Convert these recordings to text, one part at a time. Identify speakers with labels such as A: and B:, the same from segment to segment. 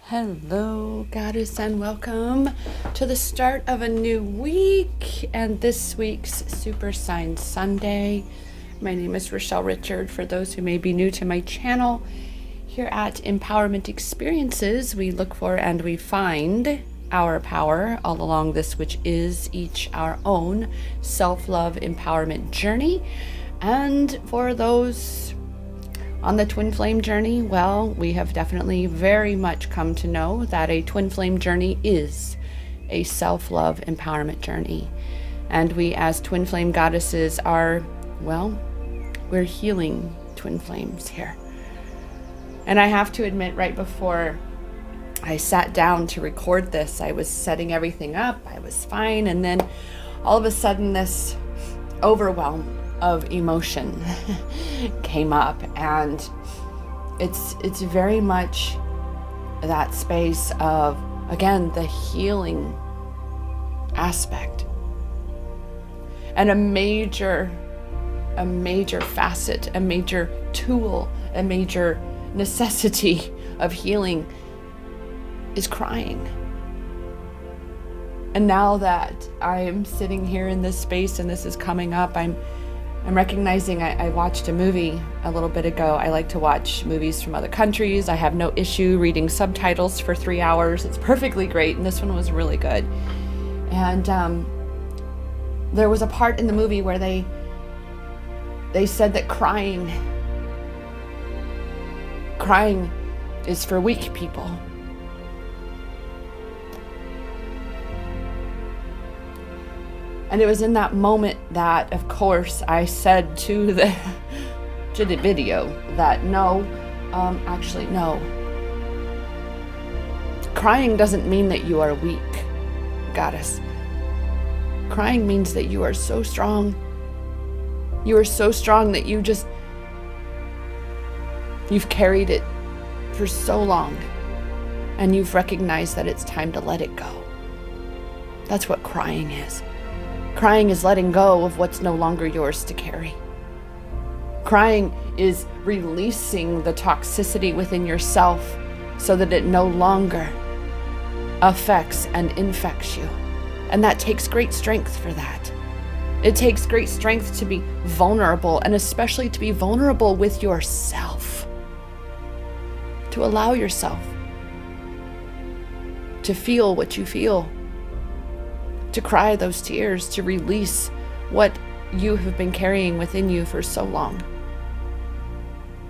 A: Hello, Goddess, and welcome to the start of a new week and this week's Super Sign Sunday. My name is Rochelle Richard. For those who may be new to my channel, here at Empowerment Experiences, we look for and we find our power all along this, which is each our own self-love empowerment journey. And for those on the twin flame journey, well, we have definitely very much come to know that a twin flame journey is a self-love empowerment journey. And we as twin flame goddesses are, well, we're healing twin flames here. And I have to admit, right before I sat down to record this, I was setting everything up, I was fine, and then all of a sudden this overwhelm of emotion came up, and it's very much that space of, again, the healing aspect, and a major facet, a major tool, a major necessity of healing is crying. And now that I am sitting here in this space and this is coming up, I'm recognizing I watched a movie a little bit ago. I like to watch movies from other countries. I have no issue reading subtitles for 3 hours. It's perfectly great, and this one was really good. And there was a part in the movie where they said that crying is for weak people. And it was in that moment that, of course, I said to the video that no. Crying doesn't mean that you are weak, goddess. Crying means that you are so strong. You are so strong that you've carried it for so long, and you've recognized that it's time to let it go. That's what crying is. Crying is letting go of what's no longer yours to carry. Crying is releasing the toxicity within yourself so that it no longer affects and infects you. And that takes great strength for that. It takes great strength to be vulnerable, and especially to be vulnerable with yourself. To allow yourself to feel what you feel. To cry those tears, to release what you have been carrying within you for so long.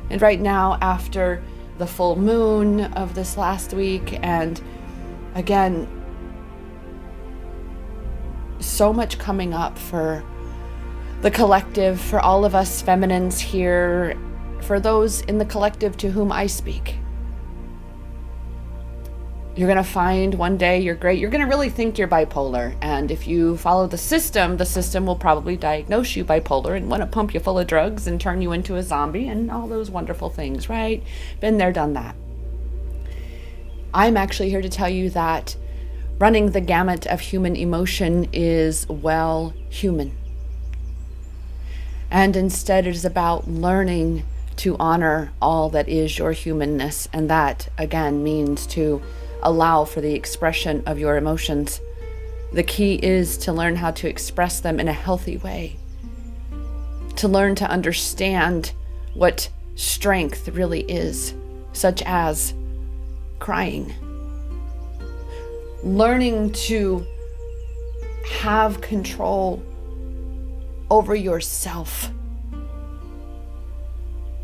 A: And right now, after the full moon of this last week, and again, so much coming up for the collective, for all of us feminines here, for those in the collective to whom I speak. You're going to find one day you're great. You're going to really think you're bipolar. And if you follow the system will probably diagnose you bipolar and want to pump you full of drugs and turn you into a zombie and all those wonderful things, right? Been there, done that. I'm actually here to tell you that running the gamut of human emotion is, well, human. And instead it is about learning to honor all that is your humanness. And that, again, means to allow for the expression of your emotions. The key is to learn how to express them in a healthy way. To learn to understand what strength really is, such as crying. Learning to have control over yourself.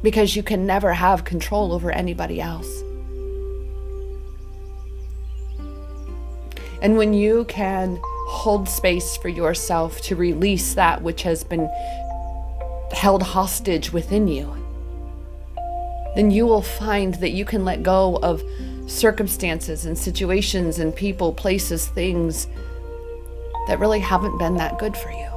A: Because you can never have control over anybody else. And when you can hold space for yourself to release that which has been held hostage within you, then you will find that you can let go of circumstances and situations and people, places, things that really haven't been that good for you.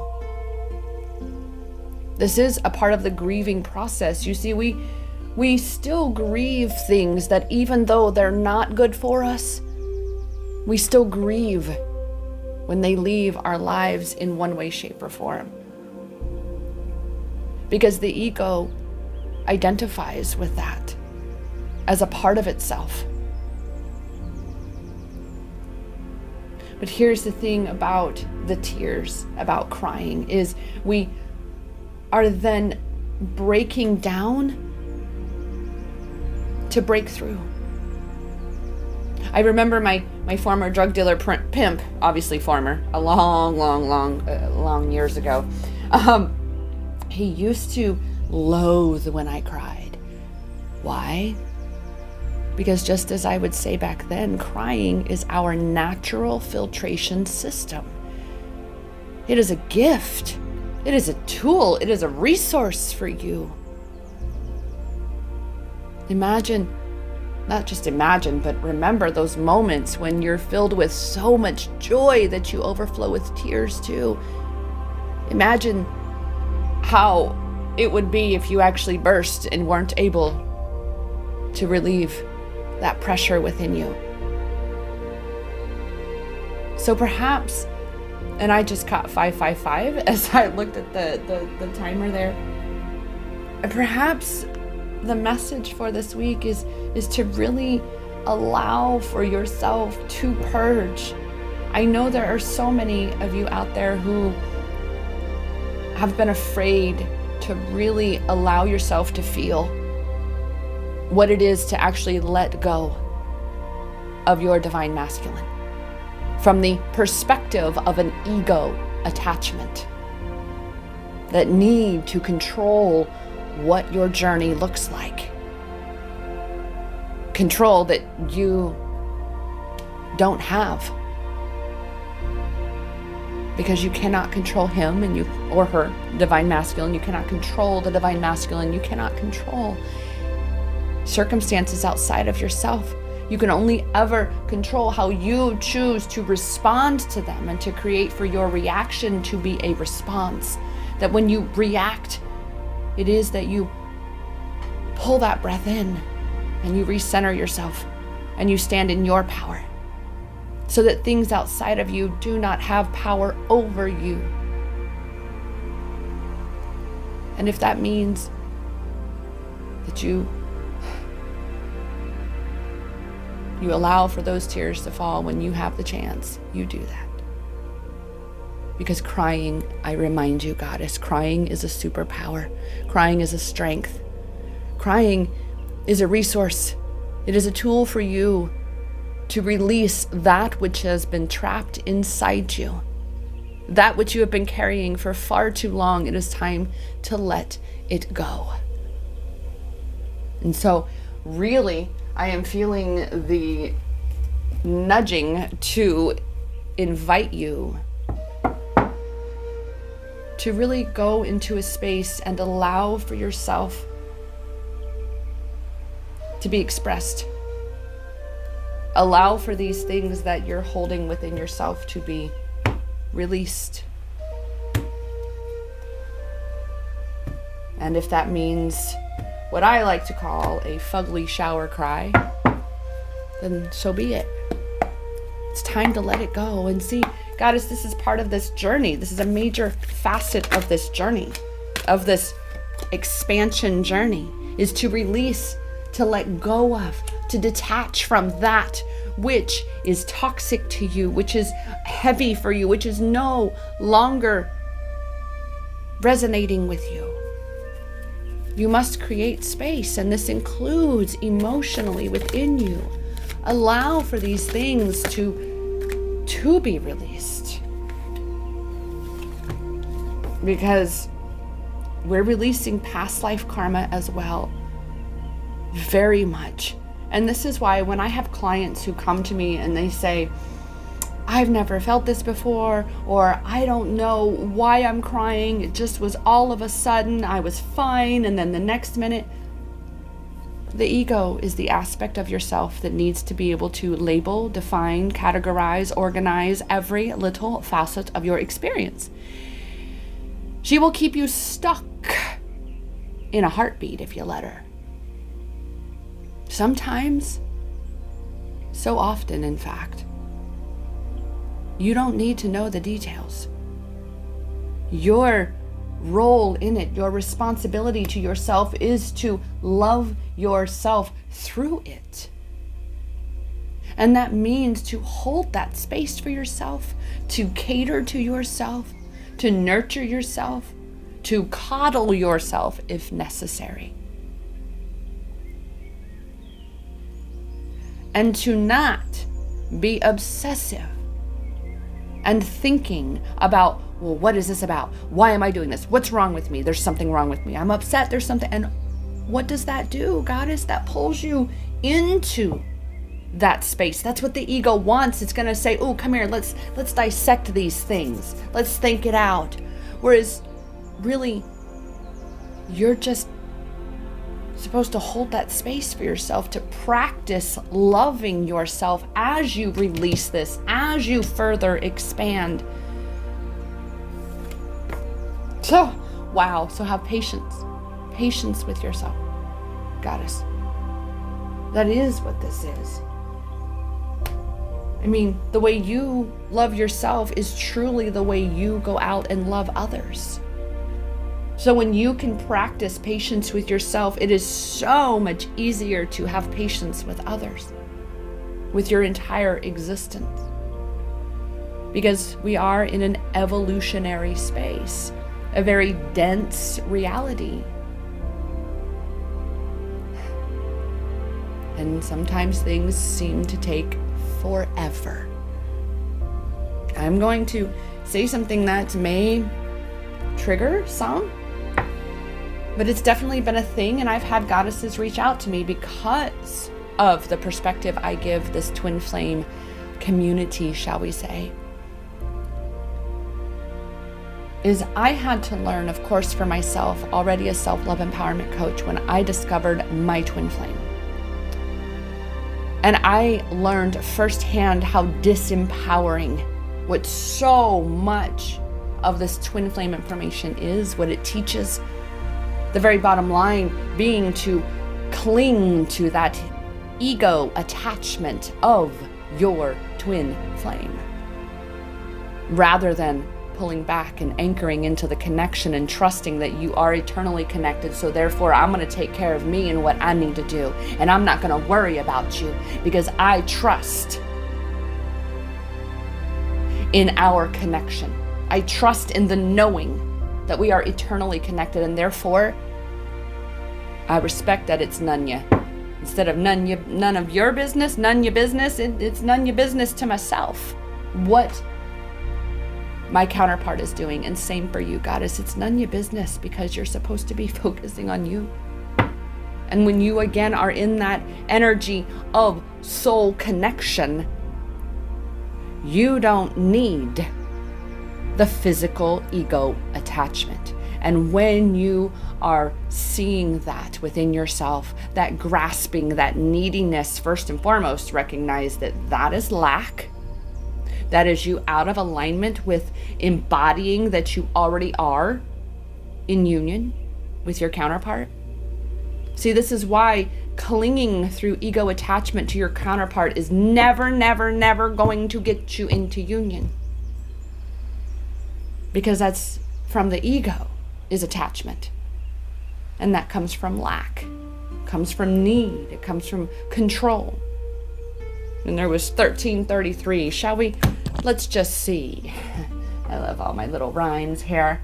A: This is a part of the grieving process. You see, we still grieve things that, even though they're not good for us, we still grieve when they leave our lives in one way, shape, or form. Because the ego identifies with that as a part of itself. But here's the thing about the tears, about crying, is we are then breaking down to break through. I remember my former drug dealer pimp, obviously former, a long years ago. He used to loathe when I cried. Why? Because just as I would say back then, crying is our natural filtration system. It is a gift. It is a tool. It is a resource for you. Imagine, not just imagine, but remember those moments when you're filled with so much joy that you overflow with tears too. Imagine how it would be if you actually burst and weren't able to relieve that pressure within you. So perhaps, and I just caught 555 as I looked at the timer there. And perhaps the message for this week is to really allow for yourself to purge. I know there are so many of you out there who have been afraid to really allow yourself to feel what it is to actually let go of your divine masculine from the perspective of an ego attachment, that need to control what your journey looks like, control that you don't have, because you cannot control him and you or her divine masculine. You cannot control the divine masculine. You cannot control circumstances outside of yourself. You can only ever control how you choose to respond to them and to create for your reaction to be a response. That when you react, it is that you pull that breath in and you recenter yourself and you stand in your power, so that things outside of you do not have power over you. And if that means that you allow for those tears to fall when you have the chance, you do that. Because crying, I remind you, goddess, crying is a superpower. Crying is a strength. Crying is a resource. It is a tool for you to release that which has been trapped inside you, that which you have been carrying for far too long. It is time to let it go. And so really, I am feeling the nudging to invite you to really go into a space and allow for yourself to be expressed. Allow for these things that you're holding within yourself to be released. And if that means what I like to call a fugly shower cry, then so be it. It's time to let it go. And see, Goddess, this is part of this journey. This is a major facet of this journey, of this expansion journey, is to release, to let go of, to detach from that which is toxic to you, which is heavy for you, which is no longer resonating with you. You must create space, and this includes emotionally within you. Allow for these things to be released. Because we're releasing past life karma as well. Very much. And this is why when I have clients who come to me and they say, I've never felt this before, or I don't know why I'm crying, it just was all of a sudden, I was fine, and then the next minute. The ego is the aspect of yourself that needs to be able to label, define, categorize, organize every little facet of your experience. She will keep you stuck in a heartbeat if you let her. Sometimes, so often in fact, you don't need to know the details. Your role in it, your responsibility to yourself, is to love yourself through it. And that means to hold that space for yourself, to cater to yourself, to nurture yourself, to coddle yourself if necessary. And to not be obsessive and thinking about, well, what is this about? Why am I doing this? What's wrong with me? There's something wrong with me. I'm upset. There's something. And what does that do, Goddess? That pulls you into that space. That's what the ego wants. It's going to say, oh, come here. Let's dissect these things. Let's think it out. Whereas really, you're just supposed to hold that space for yourself, to practice loving yourself as you release this, as you further expand. So, wow. So have patience with yourself, Goddess. That is what this is. I mean, the way you love yourself is truly the way you go out and love others. So when you can practice patience with yourself, it is so much easier to have patience with others, with your entire existence. Because we are in an evolutionary space, a very dense reality. And sometimes things seem to take forever. I'm going to say something that may trigger some, but it's definitely been a thing, and I've had goddesses reach out to me because of the perspective I give this twin flame community, shall we say. Is I had to learn, of course, for myself, already a self-love empowerment coach, when I discovered my twin flame. And I learned firsthand how disempowering what so much of this twin flame information is, what it teaches. The very bottom line being to cling to that ego attachment of your twin flame, rather than pulling back and anchoring into the connection and trusting that you are eternally connected. So therefore, I'm going to take care of me and what I need to do. And I'm not going to worry about you because I trust in our connection. I trust in the knowing that we are eternally connected, and therefore I respect that it's none ya. Instead of none of your business, none your business, it's none your business to myself. What my counterpart is doing, and same for you, Goddess. It's none your business, because you're supposed to be focusing on you. And when you again are in that energy of soul connection, you don't need the physical ego attachment. And when you are seeing that within yourself, that grasping, that neediness, first and foremost, recognize that that is lack. That is you out of alignment with embodying that you already are in union with your counterpart. See, this is why clinging through ego attachment to your counterpart is never, never, never going to get you into union. Because that's from the ego, is attachment. And that comes from lack, comes from need, it comes from control. And there was 1333. Shall we? Let's just see. I love all my little rhymes here.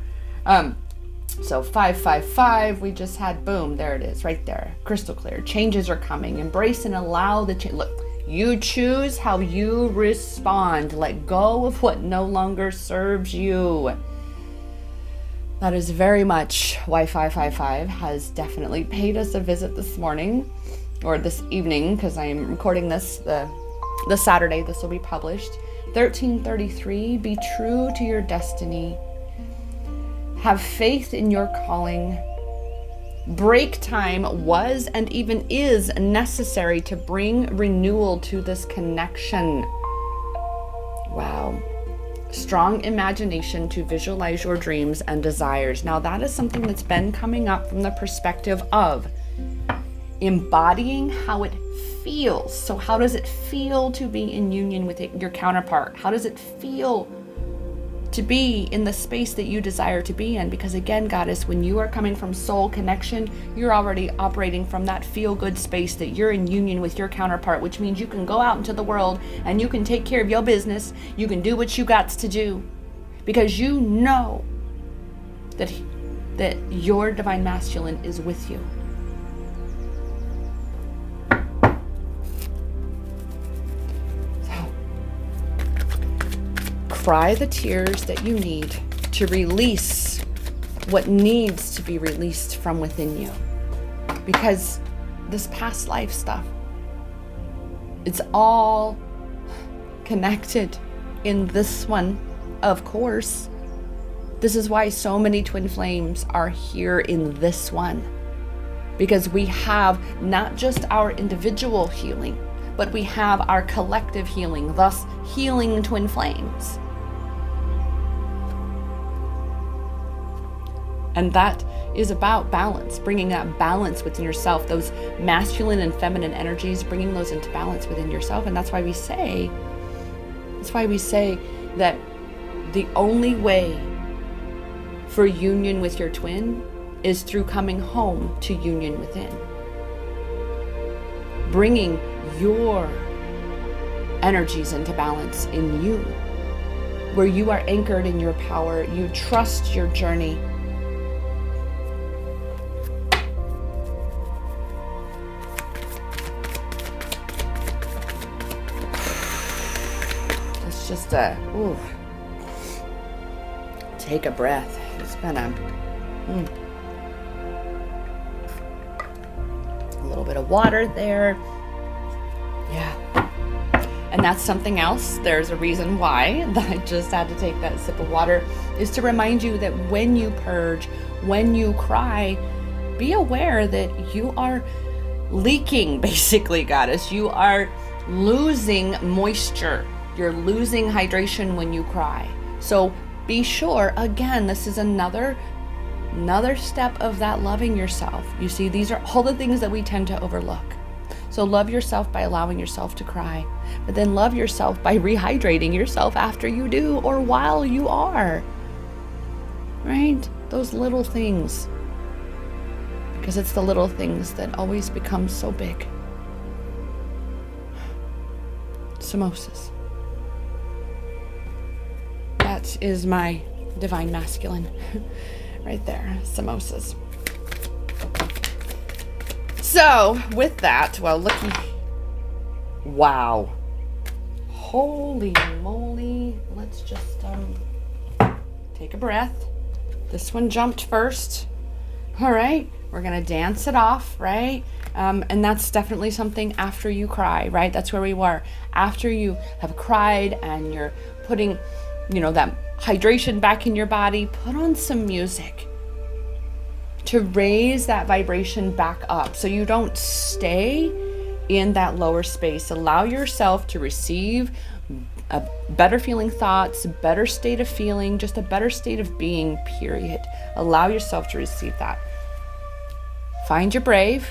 A: So 555, we just had, boom, there it is, right there. Crystal clear. Changes are coming. Embrace and allow the change. Look, you choose how you respond. Let go of what no longer serves you. That is very much why 555 has definitely paid us a visit this morning, or this evening, because I am recording this the Saturday this will be published. 1333, be true to your destiny. Have faith in your calling. Break time was and even is necessary to bring renewal to this connection. Wow. Strong imagination to visualize your dreams and desires. Now that is something that's been coming up from the perspective of embodying how it feels. So how does it feel to be in union with your counterpart? How does it feel to be in the space that you desire to be in. Because again, Goddess, when you are coming from soul connection, you're already operating from that feel-good space that you're in union with your counterpart, which means you can go out into the world and you can take care of your business. You can do what you got to do because you know that your divine masculine is with you. Cry the tears that you need to release what needs to be released from within you. Because this past life stuff, it's all connected in this one, of course. This is why so many twin flames are here in this one. Because we have not just our individual healing, but we have our collective healing, thus healing twin flames. And that is about balance, bringing that balance within yourself, those masculine and feminine energies, bringing those into balance within yourself. And that's why we say that the only way for union with your twin is through coming home to union within. Bringing your energies into balance in you, where you are anchored in your power, you trust your journey. Just take a breath. It's been a little bit of water there. Yeah. And that's something else. There's a reason why that I just had to take that sip of water, is to remind you that when you purge, when you cry, be aware that you are leaking, basically, Goddess. You are losing moisture. You're losing hydration when you cry. So be sure, again, this is another step of that loving yourself. You see, these are all the things that we tend to overlook. So love yourself by allowing yourself to cry, but then love yourself by rehydrating yourself after you do or while you are. Right? Those little things. Because it's the little things that always become so big. Samosas. That is my divine masculine right there, samosas. So with that, well, looky, wow, holy moly. Let's just take a breath. This one jumped first. All right, we're gonna dance it off, right? And that's definitely something after you cry, right? That's where we were. After you have cried and you're putting, that hydration back in your body, put on some music to raise that vibration back up so you don't stay in that lower space. Allow yourself to receive a better feeling thoughts, a better state of feeling, just a better state of being, period. Allow yourself to receive that. Find your brave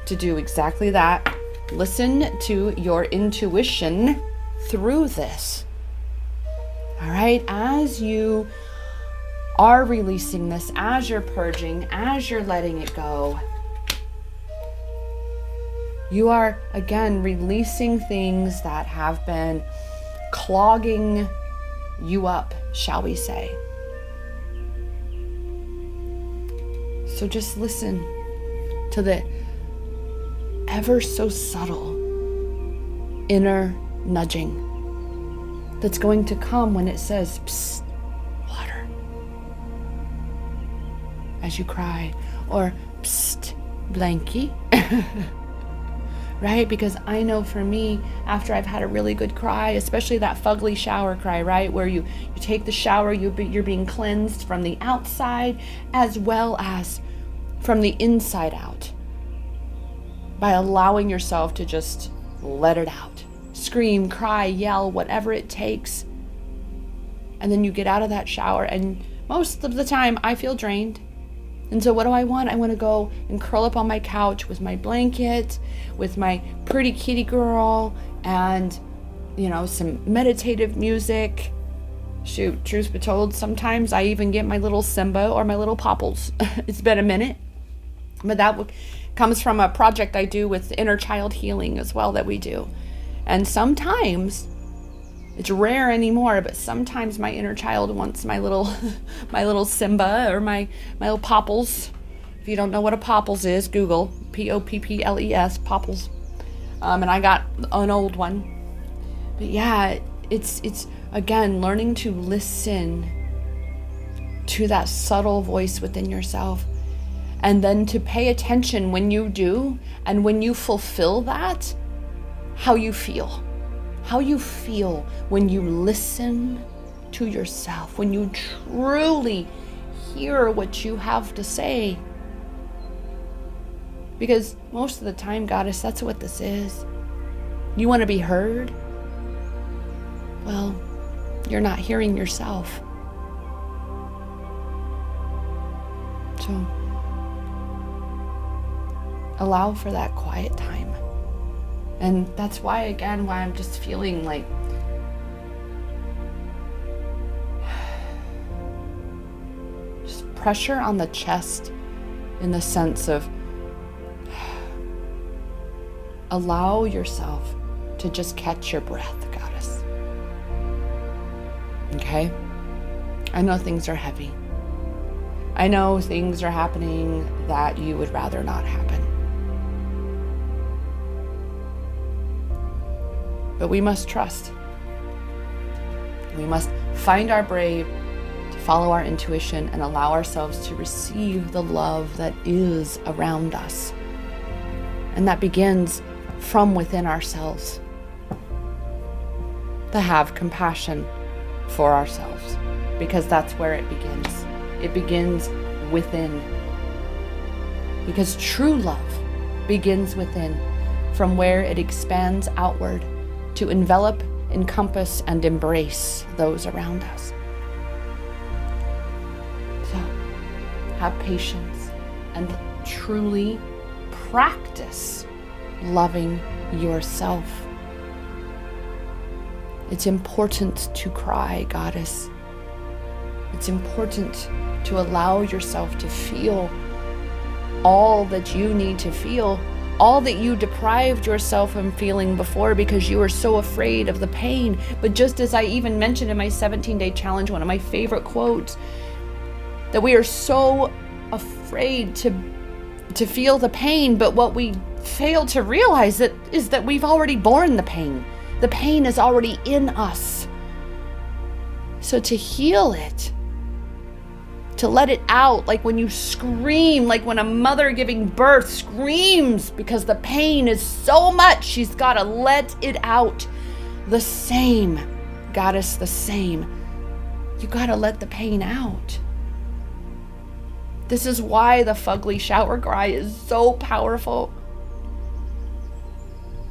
A: to do exactly that. Listen to your intuition through this. All right, as you are releasing this, as you're purging, as you're letting it go, you are, again, releasing things that have been clogging you up, shall we say. So just listen to the ever so subtle inner nudging that's going to come when it says, psst, water, as you cry, or psst, blankie, right? Because I know for me, after I've had a really good cry, especially that fugly shower cry, right? Where you take the shower, you're being cleansed from the outside as well as from the inside out by allowing yourself to just let it out. Scream, cry, yell, whatever it takes. And then you get out of that shower, and most of the time I feel drained. And so what do I want? I want to go and curl up on my couch with my blanket, with my pretty kitty girl, and some meditative music, Shoot, truth be told, sometimes I even get my little Simba or my little Popples. It's been a minute. But that comes from a project I do with inner child healing as well that we do. And sometimes, it's rare anymore, but sometimes my inner child wants my little my little Simba or my little Popples. If you don't know what a Popples is, Google Popples, Popples. And I got an old one. But yeah, it's again learning to listen to that subtle voice within yourself, and then to pay attention when you do, and when you fulfill that, how you feel when you listen to yourself, when you truly hear what you have to say. Because most of the time, Goddess, that's what this is. You want to be heard? Well, you're not hearing yourself. So allow for that quiet time. And that's why I'm just feeling like just pressure on the chest, in the sense of allow yourself to just catch your breath, Goddess. Okay? I know things are heavy. I know things are happening that you would rather not happen. But we must trust. We must find our brave, to follow our intuition, and allow ourselves to receive the love that is around us. And that begins from within ourselves. To have compassion for ourselves, because that's where it begins. It begins within. Because true love begins within, from where it expands outward to envelop, encompass, and embrace those around us. So, have patience and truly practice loving yourself. It's important to cry, Goddess. It's important to allow yourself to feel all that you need to feel, all that you deprived yourself from feeling before because you were so afraid of the pain. But just as I even mentioned in my 17-day challenge, one of my favorite quotes, that we are so afraid to feel the pain, but what we fail to realize is that we've already borne the pain. The pain is already in us. So to heal it, to let it out, like when you scream, like when a mother giving birth screams because the pain is so much, she's got to let it out. The same, Goddess, the same. You got to let the pain out. This is why the fugly shower cry is so powerful.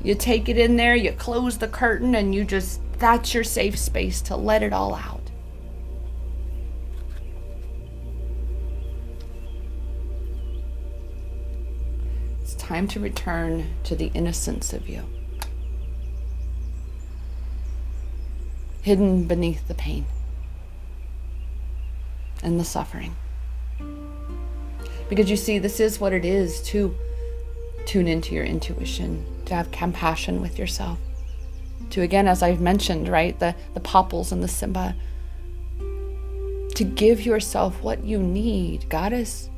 A: You take it in there, you close the curtain, and that's your safe space to let it all out. It's time to return to the innocence of you, hidden beneath the pain and the suffering. Because you see, this is what it is to tune into your intuition, to have compassion with yourself, to, again, as I've mentioned, right, the Popples and the Simba, to give yourself what you need, Goddess.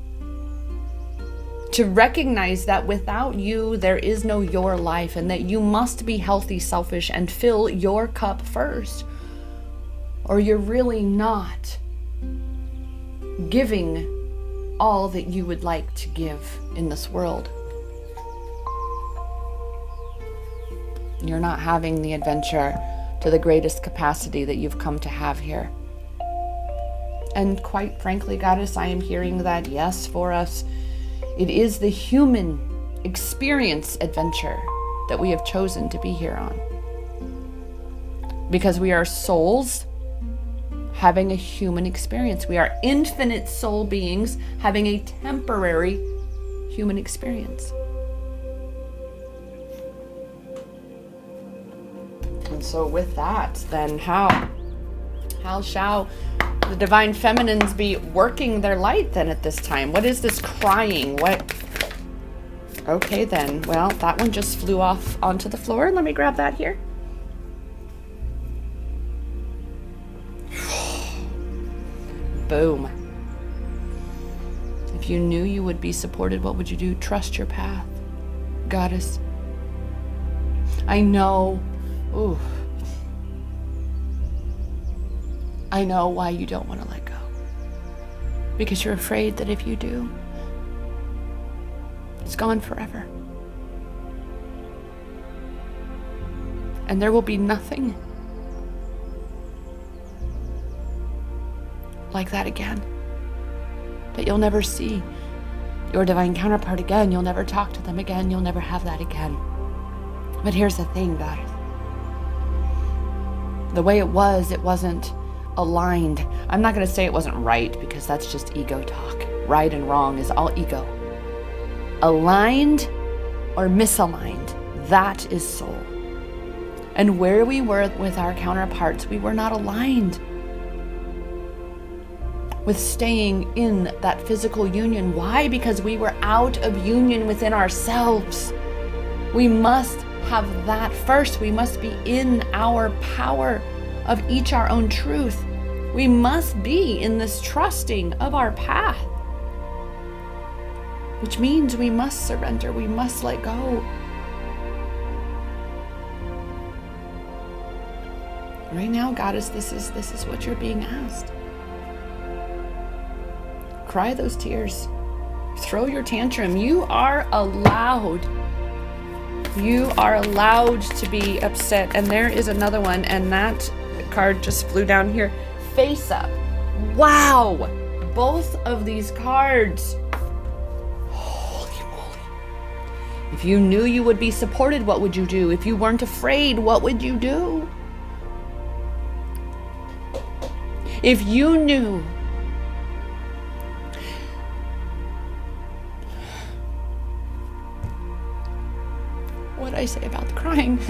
A: To recognize that without you, there is no your life, and that you must be healthy, selfish, and fill your cup first, or you're really not giving all that you would like to give in this world. You're not having the adventure to the greatest capacity that you've come to have here. And quite frankly, Goddess, I am hearing that, yes, for us, it is the human experience adventure that we have chosen to be here on. Because we are souls having a human experience. We are infinite soul beings having a temporary human experience. And so with that, then how How shall the divine feminines be working their light then at this time? What is this crying? What? Okay then. Well, that one just flew off onto the floor. Let me grab that here. Boom. If you knew you would be supported, what would you do? Trust your path. Goddess. I know. Ooh. I know why you don't want to let go. Because you're afraid that if you do, it's gone forever. And there will be nothing like that again. That you'll never see your divine counterpart again. You'll never talk to them again. You'll never have that again. But here's the thing, guys. The way it wasn't aligned. I'm not going to say it wasn't right, because that's just ego talk. Right and wrong is all ego. Aligned or misaligned, that is soul. And where we were with our counterparts, we were not aligned with staying in that physical union. Why? Because we were out of union within ourselves. We must have that first. We must be in our power of each our own truth. We must be in this trusting of our path, which means we must surrender. We must let go. Right now, Goddess, this is what you're being asked. Cry those tears. Throw your tantrum. You are allowed. You are allowed to be upset. And there is another one, and that card just flew down here. Face up. Wow. Both of these cards. Holy moly. If you knew you would be supported, what would you do? If you weren't afraid, what would you do? If you knew what I say about the crying.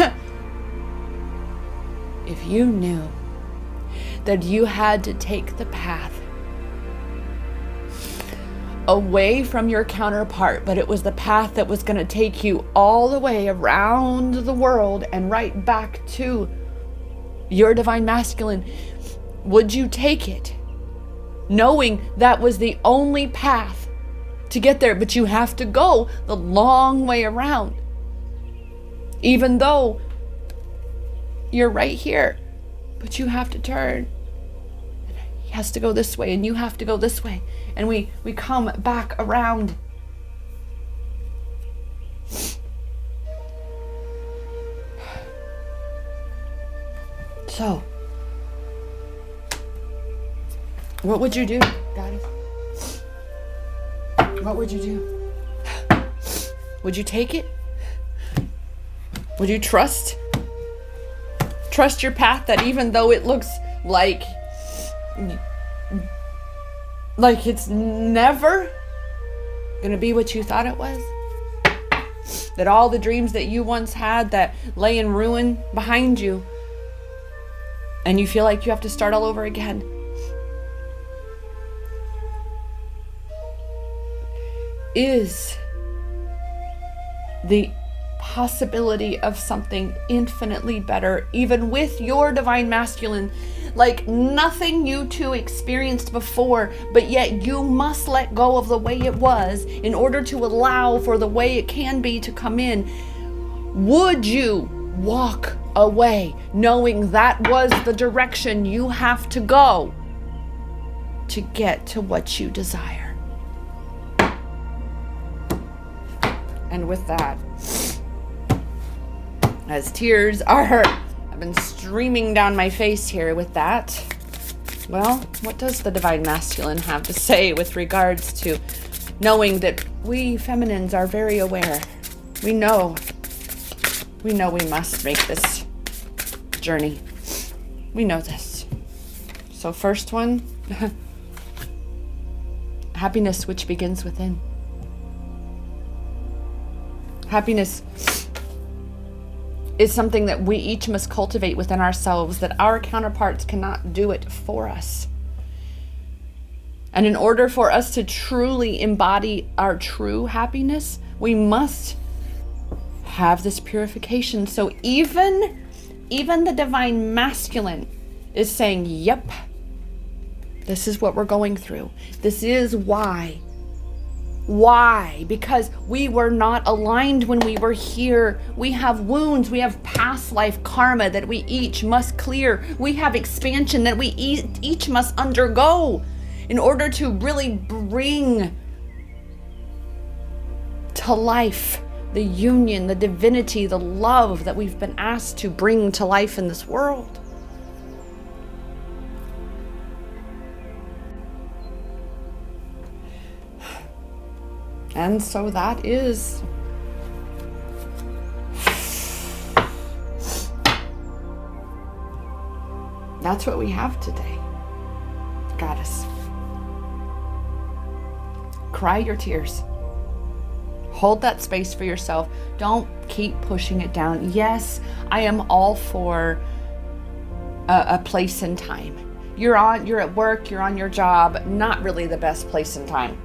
A: If you knew that you had to take the path away from your counterpart, but it was the path that was going to take you all the way around the world and right back to your divine masculine, would you take it? Knowing that was the only path to get there, but you have to go the long way around. Even though you're right here, but you have to turn. He has to go this way, and you have to go this way. And we come back around. So, what would you do, Goddess? What would you do? Would you take it? Would you trust your path, that even though it looks like it's never gonna be what you thought it was? That all the dreams that you once had that lay in ruin behind you, and you feel like you have to start all over again. Is the possibility of something infinitely better, even with your divine masculine, like nothing you two experienced before, but yet you must let go of the way it was in order to allow for the way it can be to come in. Would you walk away knowing that was the direction you have to go to get to what you desire? And with that, as tears have been streaming down my face here with that, well, what does the divine masculine have to say with regards to knowing that we feminines are very aware? We know we must make this journey. We know this. So first one, happiness which begins within. Happiness is something that we each must cultivate within ourselves, that our counterparts cannot do it for us. And in order for us to truly embody our true happiness, we must have this purification. So even the divine masculine is saying, yep, this is what we're going through. This is why. Why? Because we were not aligned when we were here. We have wounds. We have past life karma that we each must clear. We have expansion that we each must undergo in order to really bring to life the union, the divinity, the love that we've been asked to bring to life in this world. And so that is that's what we have today, Goddess. Cry your tears. Hold that space for yourself. Don't keep pushing it down. Yes, I am all for a place and time. You're at work, you're on your job, not really the best place and time.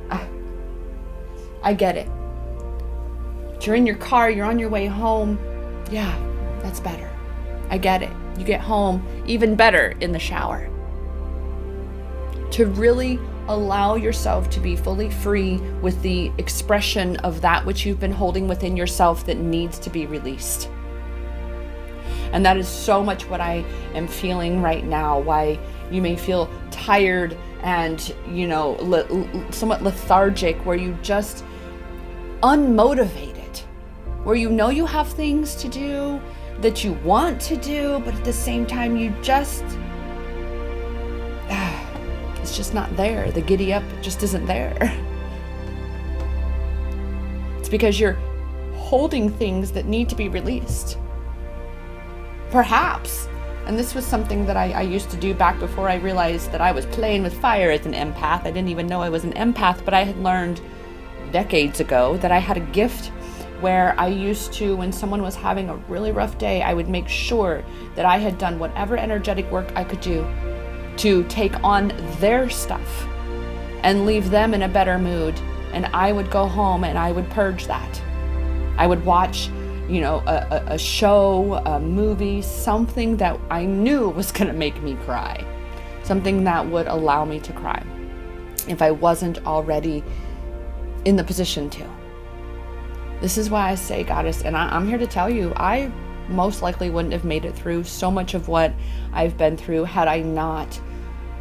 A: I get it. But you're in your car, you're on your way home. Yeah, that's better. I get it. You get home, even better in the shower. To really allow yourself to be fully free with the expression of that which you've been holding within yourself that needs to be released. And that is so much what I am feeling right now, why you may feel tired and, somewhat lethargic, where you just unmotivated, where you know you have things to do that you want to do, but at the same time you just it's just not there. The giddy up just isn't there. It's because you're holding things that need to be released. Perhaps, and this was something that I used to do back before I realized that I was playing with fire as an empath. I didn't even know I was an empath, but I had learned decades ago that I had a gift where I used to, when someone was having a really rough day, I would make sure that I had done whatever energetic work I could do to take on their stuff and leave them in a better mood. And I would go home and I would purge that. I would watch, a show, a movie, something that I knew was going to make me cry, something that would allow me to cry if I wasn't already in the position to. This is why I say, Goddess, and I'm here to tell you, I most likely wouldn't have made it through so much of what I've been through had I not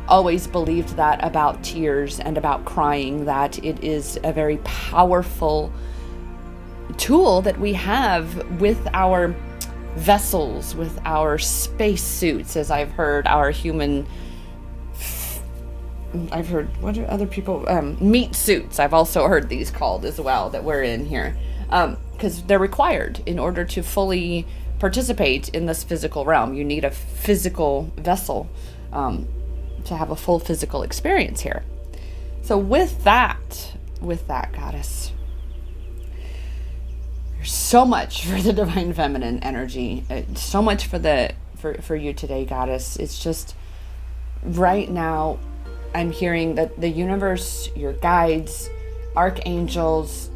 A: always believed that about tears and about crying, that it is a very powerful tool that we have with our vessels, with our space suits, as I've heard what are other people, meat suits, I've also heard these called as well, that we're in here, because they're required in order to fully participate in this physical realm. You need a physical vessel to have a full physical experience here. So with that, Goddess, there's so much for the divine feminine energy, so much for you today, Goddess. It's just right now I'm hearing that the universe, your guides, archangels,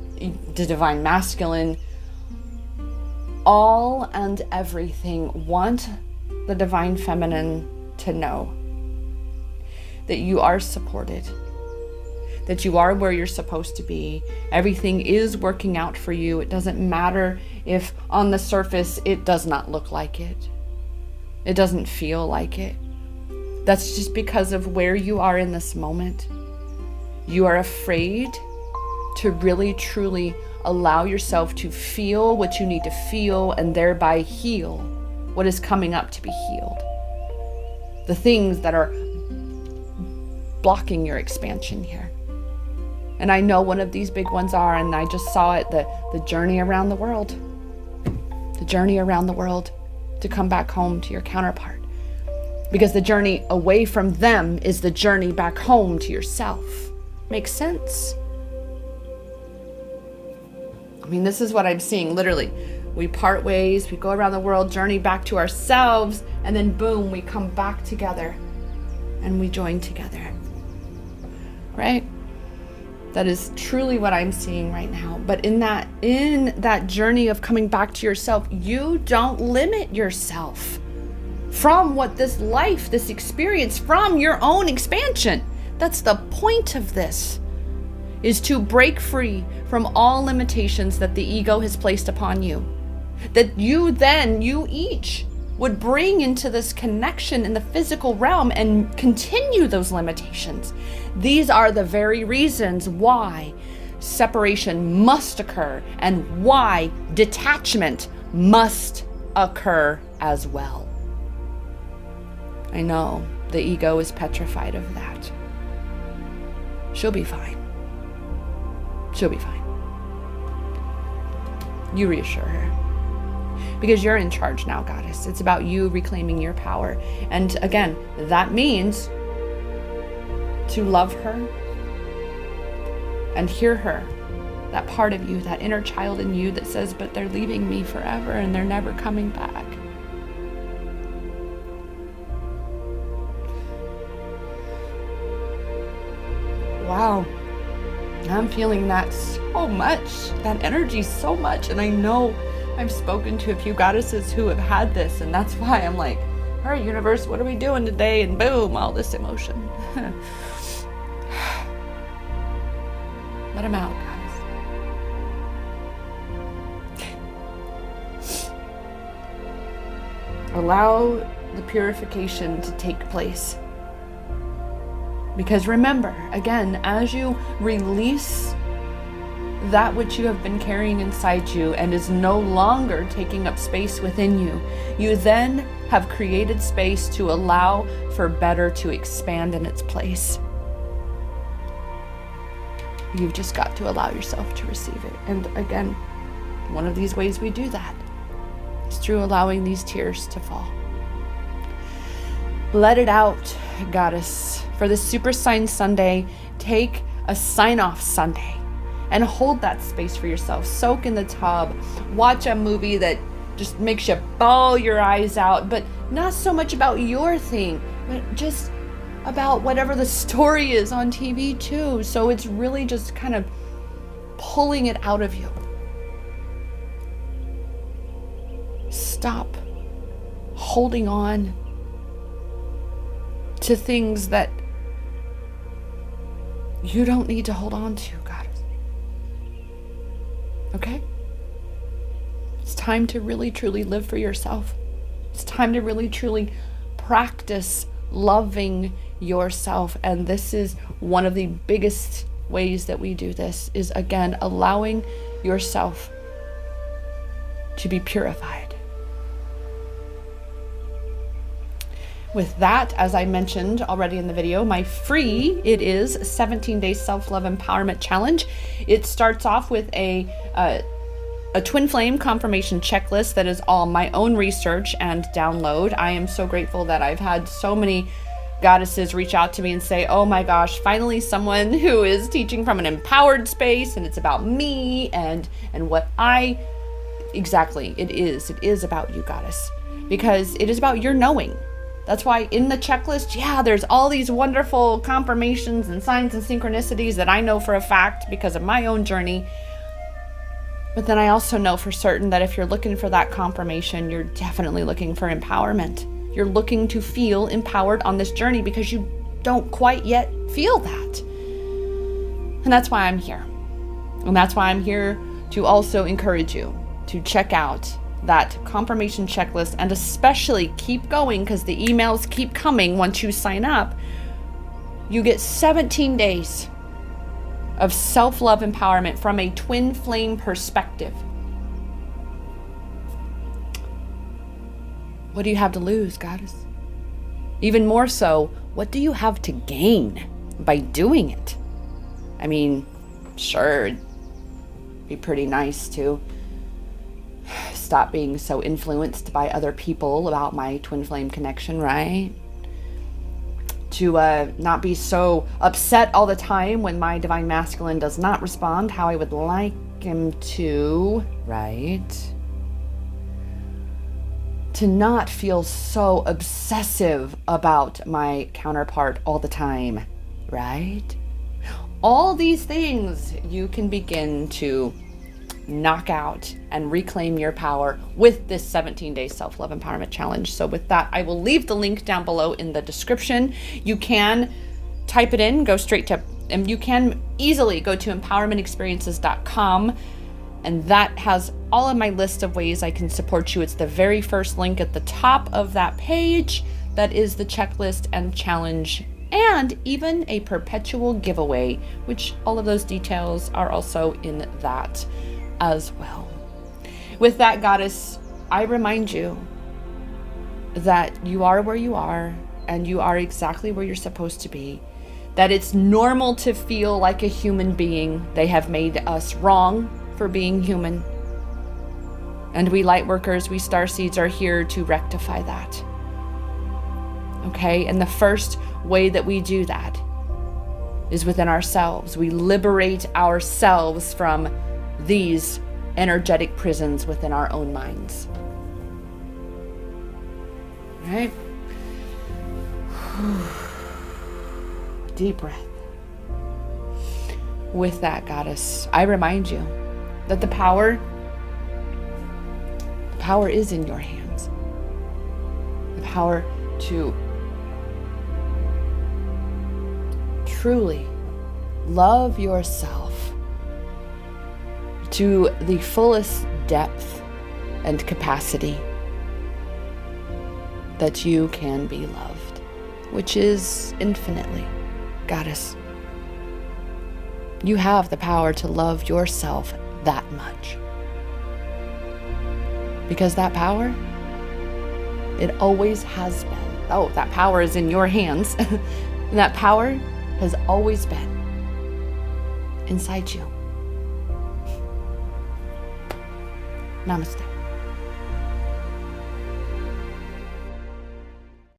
A: the divine masculine, all and everything want the divine feminine to know that you are supported, that you are where you're supposed to be. Everything is working out for you. It doesn't matter if on the surface it does not look like it. It doesn't feel like it. That's just because of where you are in this moment. You are afraid to really, truly allow yourself to feel what you need to feel and thereby heal what is coming up to be healed. The things that are blocking your expansion here. And I know one of these big ones are, and I just saw it, the journey around the world. The journey around the world to come back home to your counterpart. Because the journey away from them is the journey back home to yourself. Makes sense? I mean, this is what I'm seeing, literally. we part ways, we go around the world, journey back to ourselves, and then boom, we come back together and we join together, right? That is truly what I'm seeing right now. But in that journey of coming back to yourself, you don't limit yourself from what this life, this experience, from your own expansion. That's the point of this, is to break free from all limitations that the ego has placed upon you. That you each would bring into this connection in the physical realm and continue those limitations. These are the very reasons why separation must occur and why detachment must occur as well. I know the ego is petrified of that. She'll be fine. She'll be fine. You reassure her. Because you're in charge now, Goddess. It's about you reclaiming your power. And again, that means to love her and hear her. That part of you, that inner child in you that says, but they're leaving me forever and they're never coming back. Wow. I'm feeling that so much, that energy so much. And I know I've spoken to a few goddesses who have had this, and that's why I'm like, all right, universe, what are we doing today? And boom, all this emotion. Let them out, guys. Allow the purification to take place. Because remember, again, as you release that which you have been carrying inside you and is no longer taking up space within you, you then have created space to allow for better to expand in its place. You've just got to allow yourself to receive it. And again, one of these ways we do that is through allowing these tears to fall. Let it out, Goddess. For this Super Sign Sunday, take a sign-off Sunday and hold that space for yourself. Soak in the tub. Watch a movie that just makes you bawl your eyes out, but not so much about your thing, but just about whatever the story is on TV too. So it's really just kind of pulling it out of you. Stop holding on to things that you don't need to hold on to, Goddess. Okay? It's time to really, truly live for yourself. It's time to really, truly practice loving yourself. And this is one of the biggest ways that we do this, is again, allowing yourself to be purified. With that, as I mentioned already in the video, my free, it is 17-day self-love empowerment challenge. It starts off with a twin flame confirmation checklist that is all my own research and download. I am so grateful that I've had so many goddesses reach out to me and say, oh my gosh, finally someone who is teaching from an empowered space, and it's about me and what I, exactly, it is about you, Goddess, because it is about your knowing. That's why in the checklist, yeah, there's all these wonderful confirmations and signs and synchronicities that I know for a fact because of my own journey. But then I also know for certain that if you're looking for that confirmation, you're definitely looking for empowerment. You're looking to feel empowered on this journey because you don't quite yet feel that. And that's why I'm here. And that's why I'm here to also encourage you to check out that confirmation checklist, and especially keep going because the emails keep coming once you sign up. You get 17 days of self-love empowerment from a twin flame perspective. What do you have to lose, Goddess? Even more so, what do you have to gain by doing it? I mean, sure, it'd be pretty nice to stop being so influenced by other people about my twin flame connection, right? To not be so upset all the time when my divine masculine does not respond how I would like him to, right? to not feel so obsessive about my counterpart all the time, right? All these things you can begin to knock out and reclaim your power with this 17-day self-love empowerment challenge. So with that, I will leave the link down below in the description. You can type it in, go straight to, and you can easily go to empowermentexperiences.com, and that has all of my list of ways I can support you. It's the very first link at the top of that page. That is the checklist and challenge, and even a perpetual giveaway, which all of those details are also in that as well. With that, Goddess, I remind you that you are where you are, and you are exactly where you're supposed to be. That it's normal to feel like a human being. They have made us wrong for being human. And we light workers, we star seeds are here to rectify that. Okay, and the first way that we do that is within ourselves. We liberate ourselves from these energetic prisons within our own minds. Right? Deep breath. With that, Goddess, I remind you that the power is in your hands. The power to truly love yourself to the fullest depth and capacity that you can be loved, which is infinitely. Goddess, you have the power to love yourself that much. Because that power, it always has been. Oh, that power is in your hands. And that power has always been inside you. Namaste.